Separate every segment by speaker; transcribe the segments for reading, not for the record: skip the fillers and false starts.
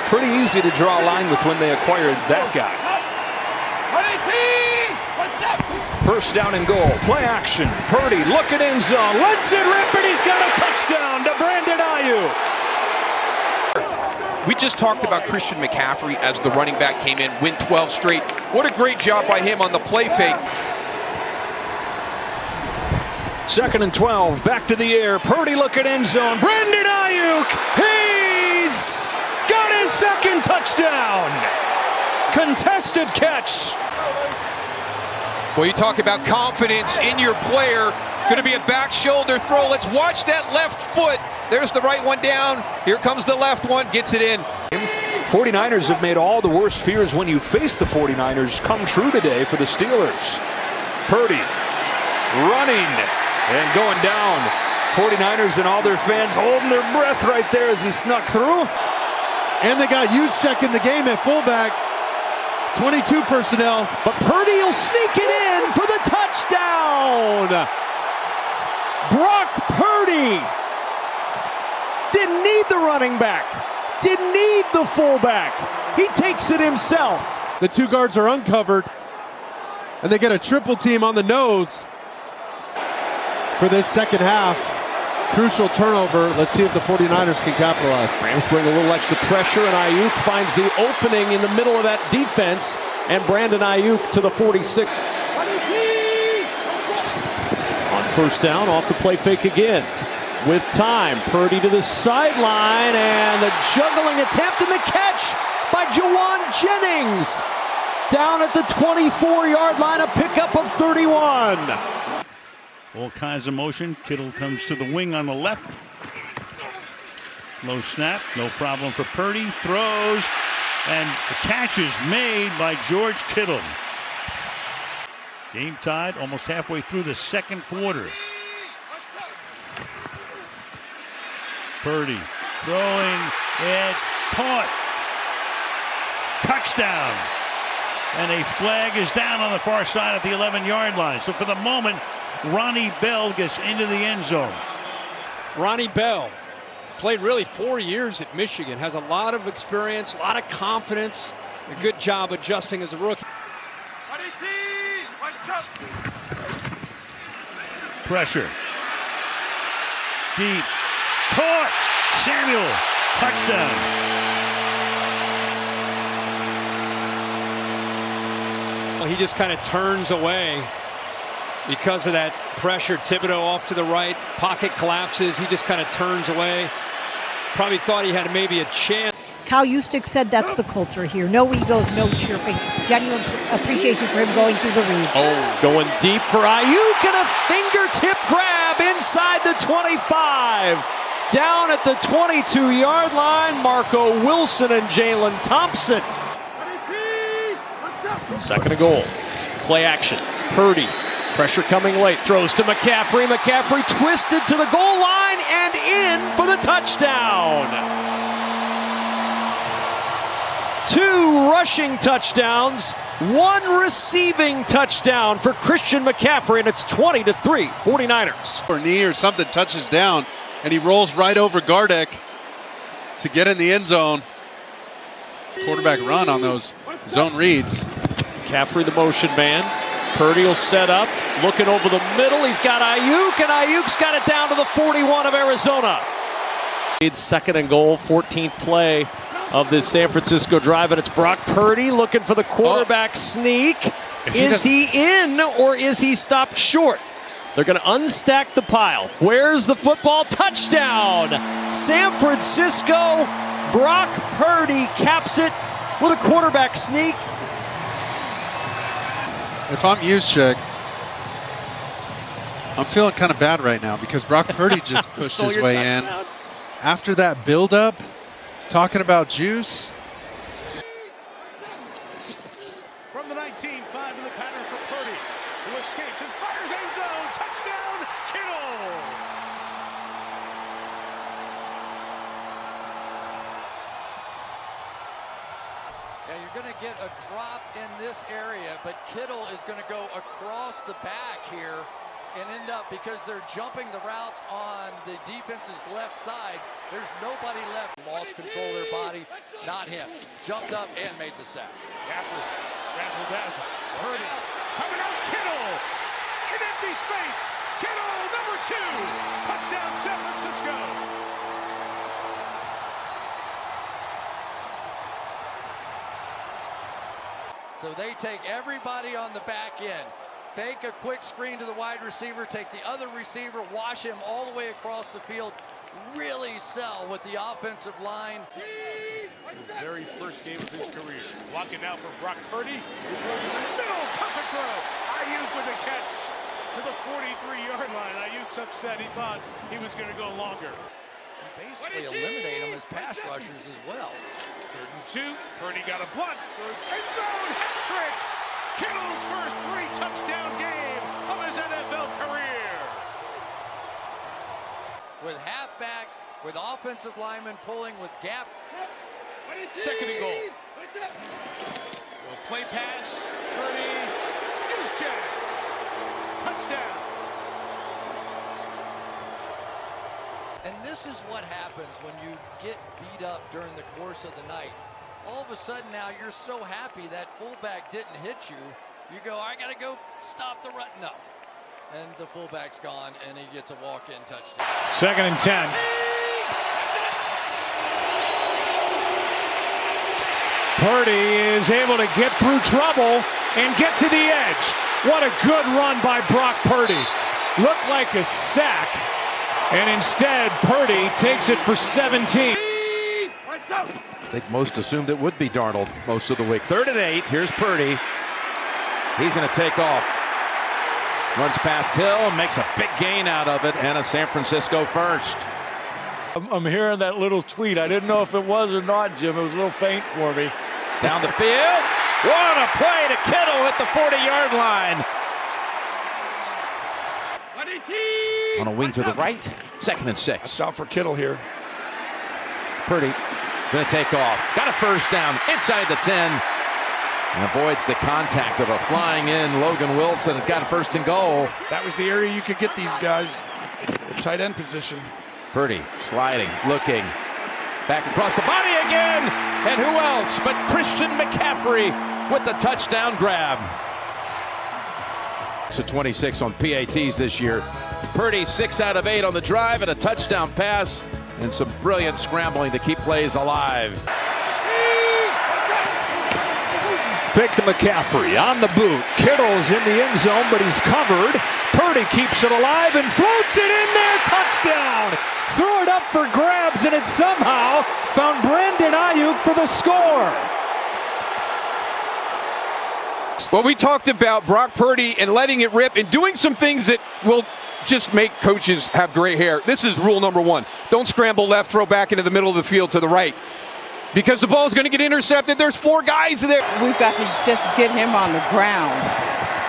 Speaker 1: Pretty easy to draw a line with when they acquired that guy. First down and goal. Play action. Purdy looking end zone. Lets it rip, and he's got a touchdown to Brandon Ayuk.
Speaker 2: We just talked about Christian McCaffrey as the running back came in, win 12 straight. What a great job by him on the play fake.
Speaker 1: 2nd and 12, back to the air. Purdy looking end zone. Brandon Ayuk, he's got his second touchdown. Contested catch.
Speaker 2: Well, you talk about confidence in your player. Going to be a back shoulder throw. Let's watch that left foot. There's the right one down. Here comes the left one. Gets it in.
Speaker 1: 49ers have made all the worst fears when you face the 49ers come true today for the Steelers. Purdy running and going down. 49ers and all their fans holding their breath right there as he snuck through.
Speaker 3: And they got Juszczyk in the game at fullback. 22 personnel.
Speaker 4: But Purdy will sneak it in for the touchdown. Brock Purdy didn't need the running back. Didn't need the fullback. He takes it himself.
Speaker 3: The two guards are uncovered. And they get a triple team on the nose for this second half. Crucial turnover. Let's see if the 49ers can capitalize.
Speaker 4: Rams bring a little extra pressure, and Ayuk finds the opening in the middle of that defense. And Brandon Ayuk to the 46. On first down, off the play fake again. With time, Purdy to the sideline, and the juggling attempt and the catch by Jawan Jennings. Down at the 24-yard line, a pickup of 31.
Speaker 5: All kinds of motion. Kittle comes to the wing on the left. Low snap, no problem for Purdy. Throws, and the catch is made by George Kittle. Game tied, almost halfway through the second quarter. Purdy throwing, it's caught. Touchdown. And a flag is down on the far side at the 11-yard line. So for the moment, Ronnie Bell gets into the end zone.
Speaker 6: Ronnie Bell played really 4 years at Michigan, has a lot of experience, a lot of confidence, a good job adjusting as a rookie.
Speaker 5: Pressure. Deep. Caught. Samuel. Touchdown.
Speaker 6: He just kind of turns away because of that pressure. Thibodeau off to the right. Pocket collapses. He just kind of turns away. Probably thought he had maybe a chance.
Speaker 7: Kyle Juszczyk said that's the culture here. No egos, no chirping. Genuine appreciation for him going through the reads.
Speaker 4: Oh, going deep for Ayuk and a fingertip grab inside the 25. Down at the 22-yard line, Marco Wilson and Jalen Thompson. 2nd and goal. Play action. Purdy. Pressure coming late. Throws to McCaffrey. McCaffrey twisted to the goal line and in for the touchdown. 2 rushing touchdowns, 1 receiving touchdown for Christian McCaffrey, and it's 20-3, 49ers.
Speaker 3: Or knee or something touches down, and he rolls right over Gardeck to get in the end zone. Quarterback run on those zone reads.
Speaker 4: McCaffrey, the motion man. Purdy will set up, looking over the middle. He's got Ayuk, and Ayuk's got it down to the 41 of Arizona. It's 2nd and goal, 14th play of this San Francisco drive, and it's Brock Purdy looking for the quarterback sneak. Is he in, or is he stopped short? They're going to unstack the pile. Where's the football? Touchdown! San Francisco. Brock Purdy caps it with a quarterback sneak.
Speaker 3: If I'm Juszczyk, I'm feeling kind of bad right now because Brock Purdy just pushed his way in. After that build-up, talking about juice.
Speaker 5: From the 19, 5 to the pattern for Purdy, who escapes and fires end zone. Touchdown, Kittle.
Speaker 8: Yeah, you're going to get a drop in this area, but Kittle is going to go across the back here and end up, because they're jumping the routes on the defense's left side, there's nobody left. Lost control of their body, not him. Jumped up and made the sack.
Speaker 5: Razzle-dazzle. Purdy coming out. Kittle in empty space. Kittle, number 2. Touchdown, San Francisco.
Speaker 8: So they take everybody on the back end. Fake a quick screen to the wide receiver, take the other receiver, wash him all the way across the field. Really sell with the offensive line.
Speaker 5: The very first game of his career. Blocking now for Brock Purdy. Who throws in the middle. Perfect throw. Ayuk with a catch to the 43-yard line. Ayuk's upset. He thought he was going to go longer.
Speaker 8: Basically eliminate them as pass rushers as well.
Speaker 5: 3rd and 2. Purdy got a block. Goes end zone. Hat trick. Kittle's first 3-touchdown game of his NFL career.
Speaker 8: With halfbacks, with offensive linemen pulling with gap.
Speaker 5: 2nd and goal. Will play pass. Purdy is jacked. Touchdown.
Speaker 8: And this is what happens when you get beat up during the course of the night. All of a sudden now you're so happy that fullback didn't hit you. You go, I got to go stop the run. No. And the fullback's gone, and he gets a walk-in touchdown.
Speaker 5: 2nd and 10. Purdy is able to get through trouble and get to the edge. What a good run by Brock Purdy. Looked like a sack, and instead Purdy takes it for 17.
Speaker 9: I think most assumed it would be Darnold most of the week. 3rd and 8. Here's Purdy. He's going to take off. Runs past Hill, makes a big gain out of it, and a San Francisco first.
Speaker 10: I'm hearing that little tweet. I didn't know if it was or not, Jim. It was a little faint for me.
Speaker 9: Down the field. What a play to Kittle at the 40-yard line. On a wing to the right. 2nd and 6.
Speaker 10: Watch out for Kittle here.
Speaker 9: Purdy going to take off. Got a first down inside the 10. And avoids the contact of a flying in Logan Wilson. It's got a 1st and goal.
Speaker 10: That was the area you could get these guys. The tight end position.
Speaker 9: Purdy sliding, looking. Back across the body again. And who else but Christian McCaffrey with the touchdown grab. So 26 on PATs this year. Purdy 6 out of 8 on the drive and a touchdown pass. And some brilliant scrambling to keep plays alive.
Speaker 1: Pick to McCaffrey on the boot. Kittle's in the end zone, but he's covered. Purdy keeps it alive and floats it in there. Touchdown! Throw it up for grabs, and it somehow found Brandon Ayuk for the score.
Speaker 2: Well, we talked about Brock Purdy and letting it rip and doing some things that will just make coaches have gray hair. This is rule number 1. Don't scramble left, throw back into the middle of the field to the right. Because the ball is going to get intercepted. There's 4 guys there.
Speaker 11: We've got to just get him on the ground.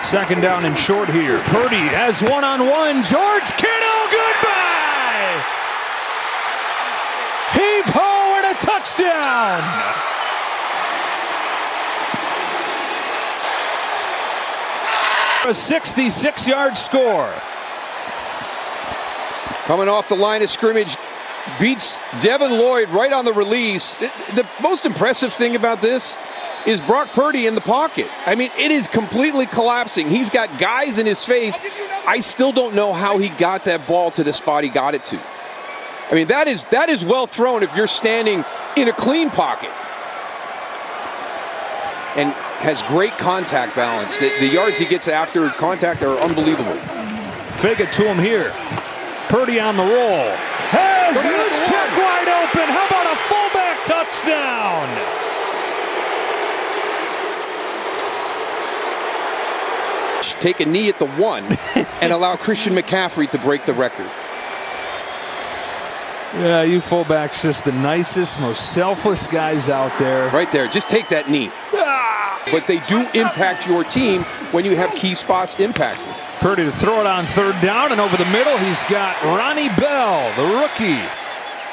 Speaker 1: 2nd down and short here. Purdy has one-on-one. George Kittle, goodbye! Heave-ho and a touchdown! A 66-yard score.
Speaker 2: Coming off the line of scrimmage, beats Devin Lloyd right on the release. The most impressive thing about this is Brock Purdy in the pocket. I mean, it is completely collapsing. He's got guys in his face. I still don't know how he got that ball to the spot he got it to. I mean, that is well thrown if you're standing in a clean pocket. And has great contact balance. The yards he gets after contact are unbelievable.
Speaker 1: Fake it to him here. Purdy on the roll. Has this check wide open. How about a fullback touchdown?
Speaker 2: Take a knee at the 1 and allow Christian McCaffrey to break the record.
Speaker 1: Yeah, you fullbacks just the nicest, most selfless guys out there.
Speaker 2: Right there. Just take that knee. But they do impact your team when you have key spots impacted.
Speaker 1: Purdy to throw it on 3rd down, and over the middle he's got Ronnie Bell, the rookie.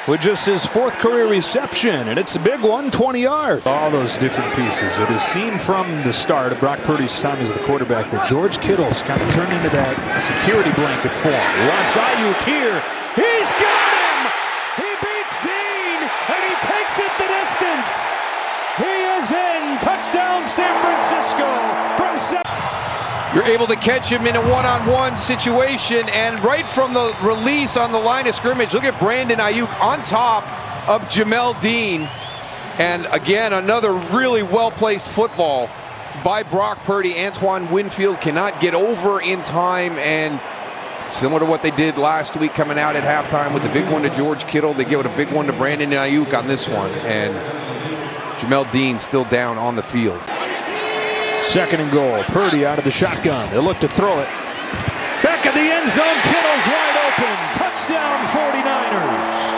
Speaker 1: with just his 4th career reception, and it's a big one, 20 yards. All those different pieces. It is seen from the start of Brock Purdy's time as the quarterback that George Kittle's kind of turned into that security blanket for him. He wants Ayuk here. He's got him! He beats Dean, and he takes it the distance. He is in. Touchdown, San Francisco from 7.
Speaker 2: You're able to catch him in a one-on-one situation, and right from the release on the line of scrimmage, look at Brandon Ayuk on top of Jamel Dean. And again, another really well-placed football by Brock Purdy. Antoine Winfield cannot get over in time, and similar to what they did last week coming out at halftime with the big one to George Kittle, they give it a big one to Brandon Ayuk on this one, and Jamel Dean still down on the field.
Speaker 1: 2nd and goal. Purdy out of the shotgun. They'll look to throw it. Back of the end zone. Kittle's wide open. Touchdown 49ers.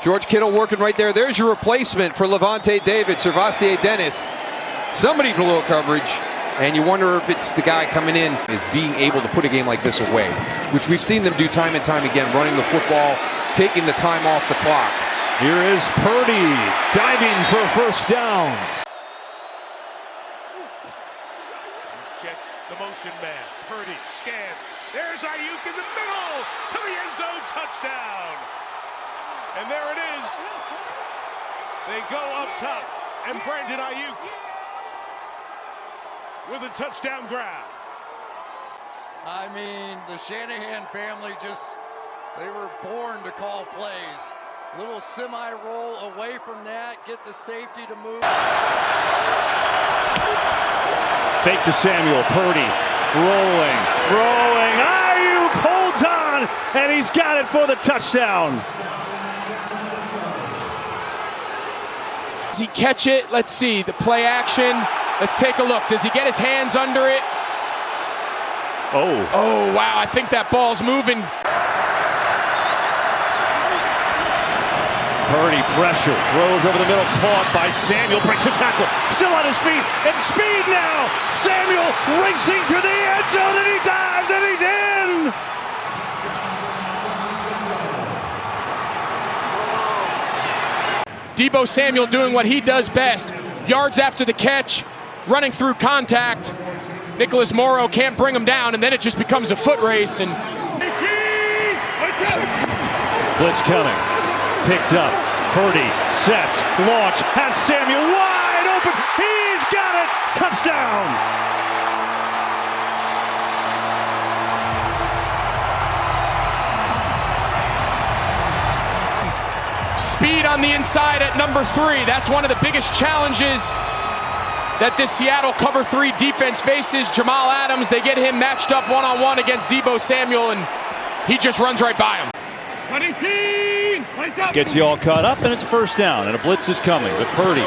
Speaker 2: George Kittle working right there. There's your replacement for Levante David, Servassier Dennis. Somebody below coverage, and you wonder if it's the guy coming in is being able to put a game like this away, which we've seen them do time and time again, running the football, taking the time off the clock.
Speaker 1: Here is Purdy diving for a 1st down.
Speaker 12: Check the motion man. Purdy scans. There's Ayuk in the middle to the end zone, touchdown. And there it is. They go up top, and Brandon Ayuk with a touchdown grab.
Speaker 8: I mean, the Shanahan family they were born to call plays. Little semi-roll away from that, get the safety to move.
Speaker 10: Fake to Samuel. Purdy rolling, throwing. Ayuk holds on, and he's got it for the touchdown.
Speaker 13: Does he catch it? Let's see. The play action. Let's take a look. Does he get his hands under it? Oh, wow. I think that ball's moving.
Speaker 10: Purdy pressure, throws over the middle, caught by Samuel, breaks a tackle, still on his feet, and speed now! Samuel racing to the end zone, and he dives, and he's in!
Speaker 13: Deebo Samuel doing what he does best. Yards after the catch, running through contact. Nicholas Morrow can't bring him down, and then it just becomes a foot race. And
Speaker 10: blitz coming. Picked up. Purdy sets, launch, has Samuel wide open. He's got it. Touchdown.
Speaker 13: Speed on the inside at number 3. That's one of the biggest challenges that this Seattle cover 3 defense faces. Jamal Adams, they get him matched up one-on-one against Deebo Samuel, and he just runs right by him.
Speaker 10: Gets you all caught up, and it's 1st down, and a blitz is coming with Purdy.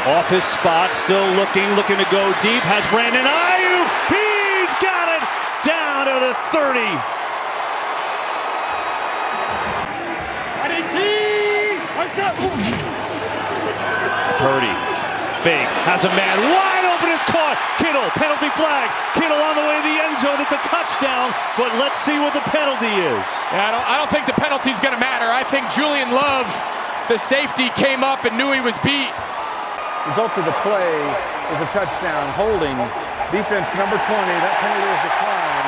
Speaker 10: Off his spot, still looking to go deep. Has Brandon Ayuk. He's got it down to the 30. Purdy, fake, has a man wide open, it's caught. Kittle, penalty flag. Kittle on the way to the end zone. It's a touchdown, but let's see what the penalty is.
Speaker 13: Yeah, I don't think the penalty's going to matter. I think Julian Love, the safety, came up and knew he was beat.
Speaker 14: Result of the play is a touchdown. Holding. Defense number 20. That penalty is declined.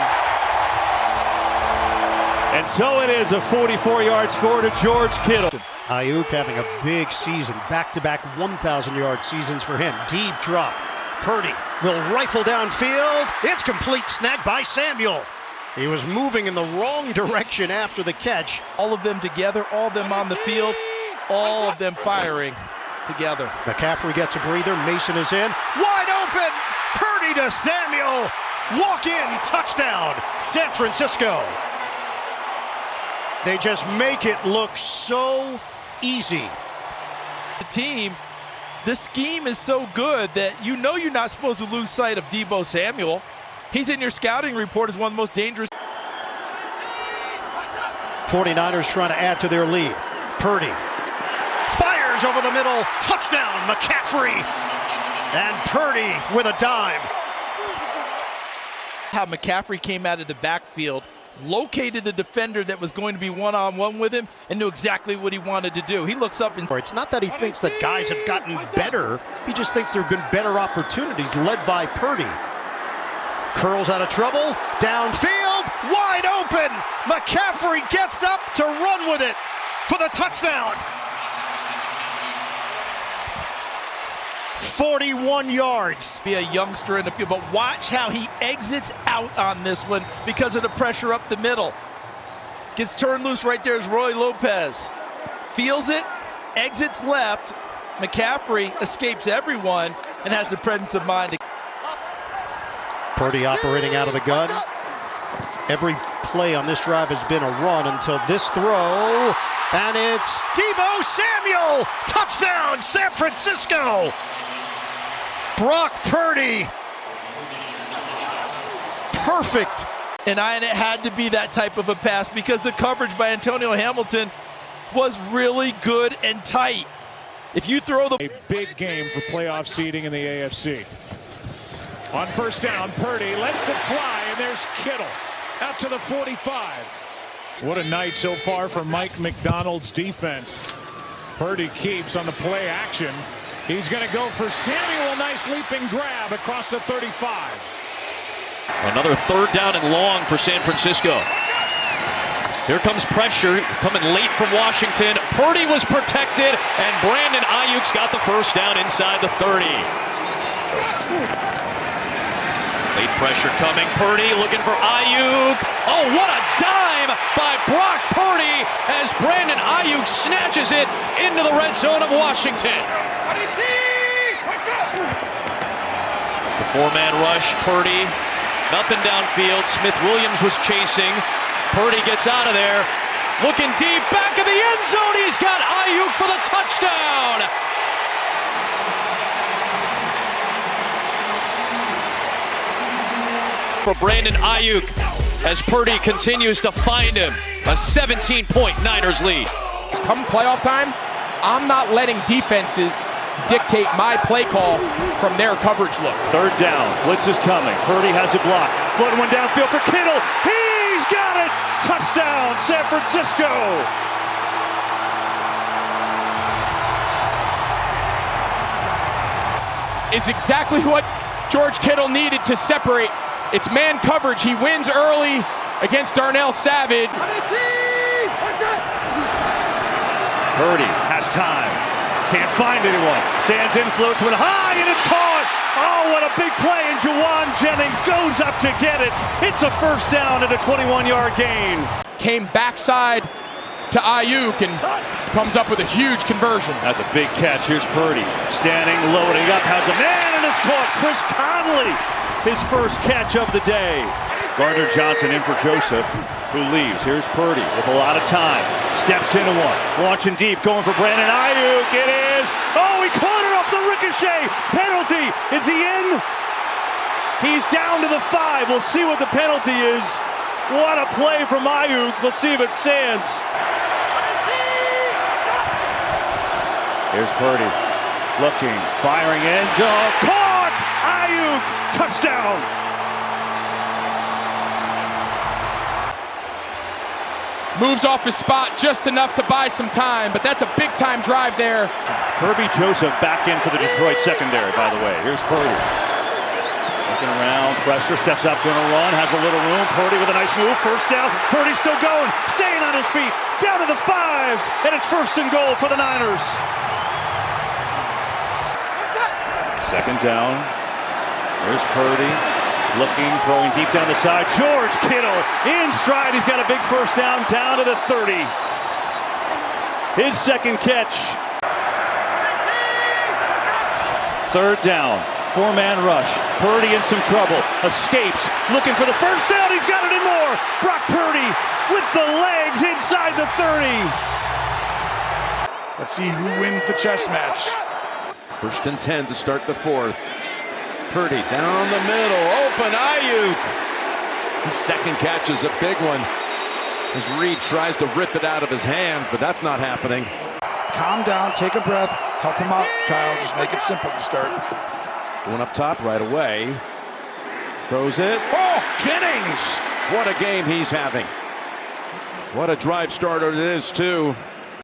Speaker 10: And so it is a 44-yard score to George Kittle.
Speaker 15: Ayuk having a big season, back-to-back 1,000-yard seasons for him. Deep drop. Purdy will rifle downfield. It's complete, snagged by Samuel. He was moving in the wrong direction after the catch.
Speaker 16: All of them together, all of them on the field, all of them firing together.
Speaker 15: McCaffrey gets a breather. Mason is in. Wide open! Purdy to Samuel. Walk-in touchdown, San Francisco. They just make it look so easy.
Speaker 16: The team, the scheme is so good that you know you're not supposed to lose sight of Deebo Samuel. He's in your scouting report as one of the most dangerous.
Speaker 15: 49ers trying to add to their lead. Purdy fires over the middle. Touchdown, McCaffrey. And Purdy with a dime.
Speaker 16: How McCaffrey came out of the backfield, located the defender that was going to be one-on-one with him, and knew exactly what he wanted to do. He looks up and...
Speaker 15: It's not that he thinks that guys have gotten better. He just thinks there have been better opportunities led by Purdy. Curls out of trouble, downfield, wide open. McCaffrey gets up to run with it for the touchdown. 41 yards.
Speaker 16: Be a youngster in the field, but watch how he exits out on this one because of the pressure up the middle. Gets turned loose right there is Roy Lopez. Feels it, exits left. McCaffrey escapes everyone and has the presence of mind to...
Speaker 15: Purdy operating out of the gun. Every play on this drive has been a run until this throw. And it's Deebo Samuel. Touchdown, San Francisco. Brock Purdy. Perfect.
Speaker 16: And it had to be that type of a pass because the coverage by Antonio Hamilton was really good and tight. If you throw the...
Speaker 5: A big game for playoff seeding in the AFC. On first down, Purdy lets it fly, and there's Kittle out to the 45. What a night so far for Mike McDonald's defense. Purdy keeps on the play action. He's going to go for Samuel. Nice leaping grab across the 35.
Speaker 4: Another third down and long for San Francisco. Here comes pressure coming late from Washington. Purdy was protected, and Brandon Ayuk's got the first down inside the 30. Late pressure coming. Purdy looking for Ayuk. Oh, what a dime by Brock Purdy as Brandon Ayuk snatches it into the red zone of Washington. The four-man rush. Purdy, nothing downfield. Smith-Williams was chasing. Purdy gets out of there. Looking deep, back of the end zone. He's got Ayuk for the touchdown. For Brandon Ayuk as Purdy continues to find him. A 17-point Niners lead.
Speaker 13: Come playoff time, I'm not letting defenses dictate my play call from their coverage look.
Speaker 10: Third down, blitz is coming. Purdy has it blocked. Floating one downfield for Kittle. He's got it. Touchdown, San Francisco.
Speaker 13: Is exactly what George Kittle needed to separate. It's man coverage. He wins early against Darnell Savage.
Speaker 10: Purdy has time. Can't find anyone. Stands in, floats one high, and it's caught. Oh, what a big play. And Juwan Jennings goes up to get it. It's a first down and a 21-yard gain.
Speaker 13: Came backside to Ayuk and comes up with a huge conversion.
Speaker 10: That's a big catch. Here's Purdy. Standing, loading up, has a man, and it's caught. Chris Conley. His first catch of the day. Gardner Johnson in for Joseph, who leaves. Here's Purdy with a lot of time. Steps into one. Launching deep, going for Brandon Ayuk. It is. Oh, he caught it off the ricochet. Penalty. Is he in? He's down to the 5. We'll see what the penalty is. What a play from Ayuk. Let's see if it stands. Here's Purdy. Looking, firing end zone. Caught! Ayuk! Touchdown!
Speaker 13: Moves off his spot just enough to buy some time, but that's a big-time drive there.
Speaker 10: Kirby Joseph back in for the Detroit secondary, by the way. Here's Purdy. Looking around, pressure, steps up, going to run, has a little room. Purdy with a nice move, first down. Purdy still going, staying on his feet, down to the 5, and it's first and goal for the Niners. Second down. There's Purdy. Looking, throwing deep down the side. George Kittle in stride. He's got a big first down to the 30. His second catch. Third down. Four-man rush. Purdy in some trouble. Escapes. Looking for the first down. He's got it and more. Brock Purdy with the legs inside the 30.
Speaker 17: Let's see who wins the chess match.
Speaker 9: First and 10 to start the fourth. Purdy down the middle, open Ayuk. His second catch is a big one. As Reed tries to rip it out of his hands, but that's not happening.
Speaker 17: Calm down, take a breath, help him out, Kyle. Just make it simple to start.
Speaker 9: Going up top right away. Throws it. Oh, Jennings! What a game he's having. What a drive starter it is, too.